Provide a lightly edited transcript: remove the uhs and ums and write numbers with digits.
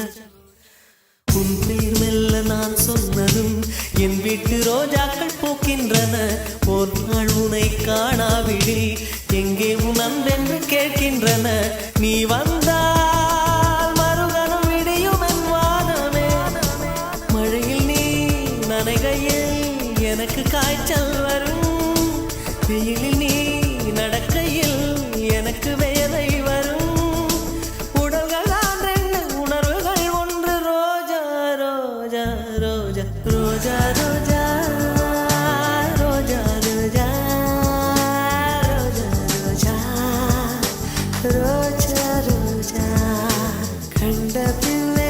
ரோஜா உன் பேர் மெல்ல நான் சொன்னதும் என் வீட்டு ரோஜாக்கள் பூக்கின்றன. ஒரு நாள் உனை காணாவிடில் எங்கே உன் அன்பென்று கேட்கின்றன. நீ வந்தால் மறுகணம் விடியும் என் வானமே. மழையில் நீ நனைகையில் எனக்கு காய்ச்சல் வரும். வெயிலில் நீ நடக்கையில் எனக்கு வேலை வரும். ரோஜா ரோஜா ரோஜா ரோஜா ரோஜா ரோஜா ரோஜா கண்ட பிள்ளை